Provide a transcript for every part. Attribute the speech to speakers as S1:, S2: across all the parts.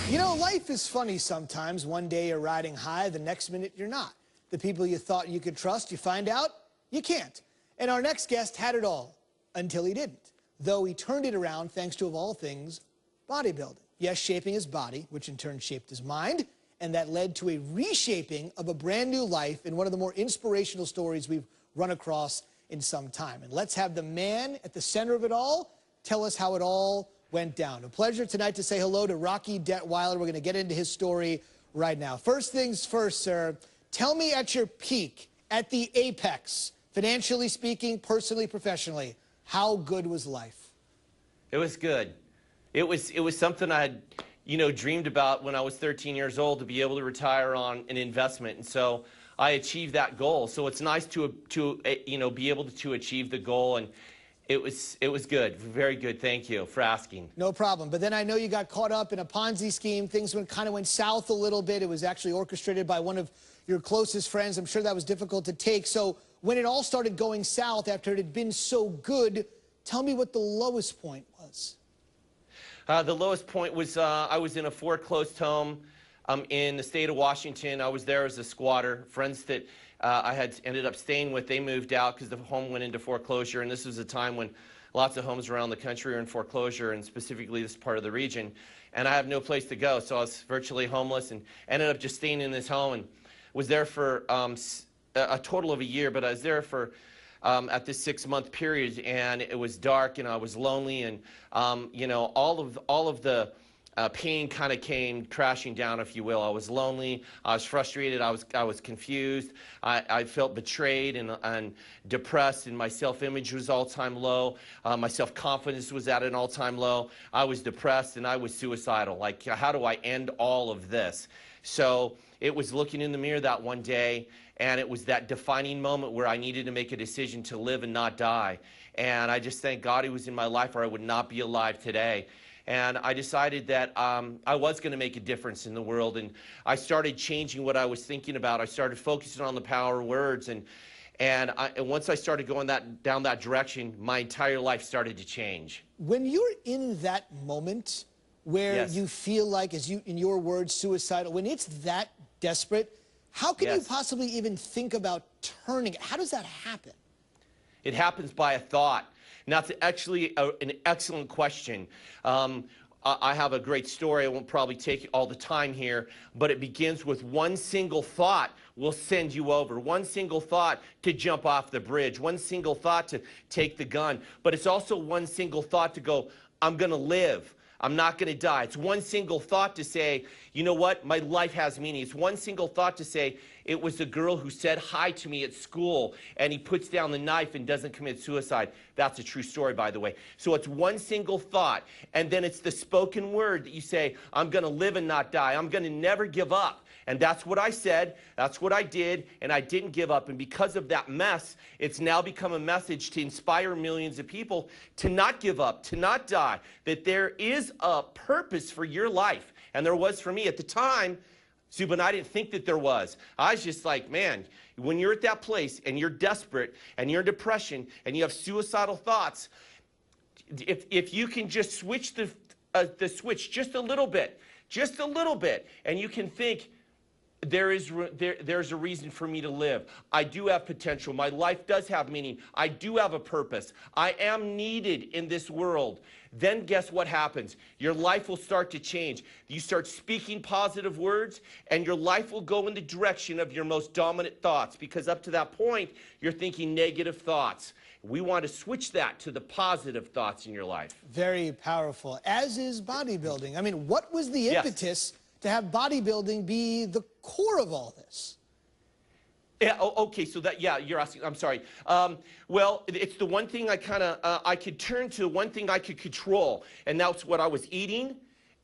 S1: You know, life is funny sometimes. One day you're riding high, the next minute you're not. The people you thought you could trust, you find out you can't. And our next guest had it all until he didn't, though he turned it around thanks to, of all things, bodybuilding. Yes, shaping his body, which in turn shaped his mind, and that led to a reshaping of a brand new life in one of the more inspirational stories we've run across in some time. And let's have the man at the center of it all tell us how it all went down. A pleasure tonight to say hello to Rocky Detwiler. We're going to get into his story right now. First things first, sir. Tell me at your peak, at the apex, financially speaking, personally, professionally, how good was life?
S2: It was good. It was something I had, dreamed about when I was 13 years old, to be able to retire on an investment. And so I achieved that goal. So it's nice to be able to achieve the goal. And it was good, very good. Thank you for asking.
S1: No problem. But then I know you got caught up in a Ponzi scheme. Things kind of went south a little bit. It was actually orchestrated by one of your closest friends. I'm sure that was difficult to take. So when it all started going south after it had been so good, tell me what the lowest point was.
S2: The lowest point was I was in a foreclosed home in the state of Washington. I was there as a squatter. Friends that I had ended up staying with, they moved out because the home went into foreclosure. And this was a time when lots of homes around the country are in foreclosure, and specifically this part of the region. And I have no place to go, so I was virtually homeless and ended up just staying in this home, and was there for a total of a year. But I was there for at this 6-month period, and it was dark, and I was lonely, and all of the pain kind of came crashing down, if you will. I was lonely. I was frustrated. I was confused. I felt betrayed and depressed, and my self-image was all-time low. My self-confidence was at an all-time low. I was depressed, and I was suicidal. Like, how do I end all of this? So it was looking in the mirror that one day, and it was that defining moment where I needed to make a decision to live and not die. And I just thank God he was in my life, or I would not be alive today. And I decided that I was going to make a difference in the world, and I started changing what I was thinking about. I started focusing on the power of words, and once I started going down that direction, my entire life started to change.
S1: When you're in that moment where
S2: Yes.
S1: you feel like, in your words, suicidal, when it's that desperate, how can you
S2: Yes.
S1: possibly even think about turning it? How does that happen?
S2: It happens by a thought. And that's actually an excellent question. I have a great story. I won't probably take all the time here, but it begins with one single thought will send you over. One single thought to jump off the bridge. One single thought to take the gun. But it's also one single thought to go, I'm going to live. I'm not going to die. It's one single thought to say, you know what, my life has meaning. It's one single thought to say, it was the girl who said hi to me at school, and he puts down the knife and doesn't commit suicide. That's a true story, by the way. So it's one single thought, and then it's the spoken word that you say, I'm going to live and not die. I'm going to never give up. And that's what I said, that's what I did, and I didn't give up. And because of that mess, it's now become a message to inspire millions of people to not give up, to not die, that there is a purpose for your life. And there was for me at the time. Zubin, I didn't think that there was. I was just like, man, when you're at that place and you're desperate and you're in depression and you have suicidal thoughts, if you can just switch the switch just a little bit, and you can think, there's a reason for me to live. I do have potential. My life does have meaning. I do have a purpose. I am needed in this world. Then guess what happens? Your life will start to change. You start speaking positive words, and your life will go in the direction of your most dominant thoughts, because up to that point, you're thinking negative thoughts. We want to switch that to the positive thoughts in your life.
S1: Very powerful, as is bodybuilding. I mean, what was the impetus to have bodybuilding be the core of all this?
S2: Yeah, okay, so that, yeah, you're asking, I'm sorry. Well, it's the one thing I could turn to, one thing I could control, and that's what I was eating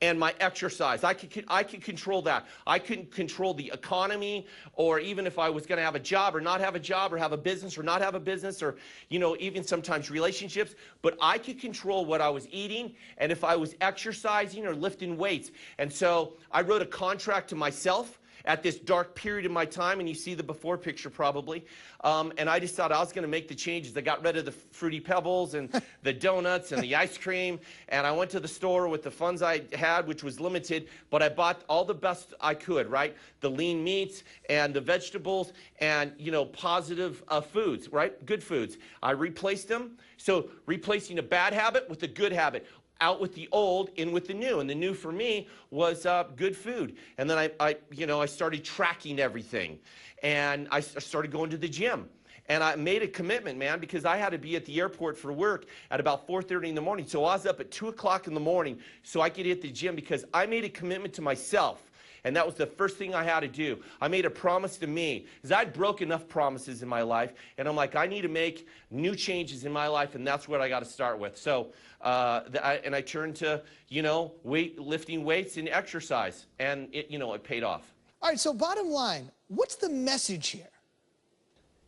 S2: and my exercise. I could control that. I couldn't control the economy, or even if I was going to have a job or not have a job, or have a business or not have a business, or, even sometimes relationships. But I could control what I was eating and if I was exercising or lifting weights. And so I wrote a contract to myself at this dark period in my time, and you see the before picture probably, and I just thought I was going to make the changes. I got rid of the Fruity Pebbles and the donuts and the ice cream, and I went to the store with the funds I had, which was limited, but I bought all the best I could, right? The lean meats and the vegetables and, you know, positive foods, right? Good foods. I replaced them. So replacing a bad habit with a good habit. Out with the old, in with the new. And the new for me was good food. And then I started tracking everything. And I started going to the gym. And I made a commitment, man, because I had to be at the airport for work at about 4:30 in the morning. So I was up at 2 o'clock in the morning so I could hit the gym because I made a commitment to myself. And that was the first thing I had to do. I made a promise to me, because I'd broke enough promises in my life, and I'm like, I need to make new changes in my life, and that's what I got to start with. So, I turned to, you know, lifting weights and exercise, and it paid off.
S1: All right, so bottom line, what's the message here?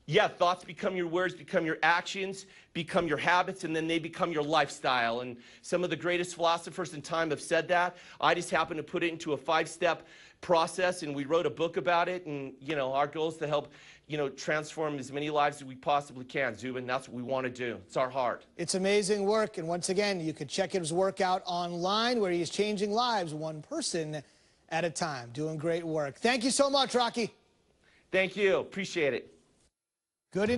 S2: Yeah, thoughts become your words, become your actions, become your habits, and then they become your lifestyle. And some of the greatest philosophers in time have said that. I just happen to put it into a 5-step process, and we wrote a book about it. And, you know, our goal is to help, you know, transform as many lives as we possibly can, Zubin. That's what we want to do. It's our heart.
S1: It's amazing work. And once again, you can check his work out online where he's changing lives one person at a time. Doing great work. Thank you so much, Rocky.
S2: Thank you. Appreciate it.
S1: Good.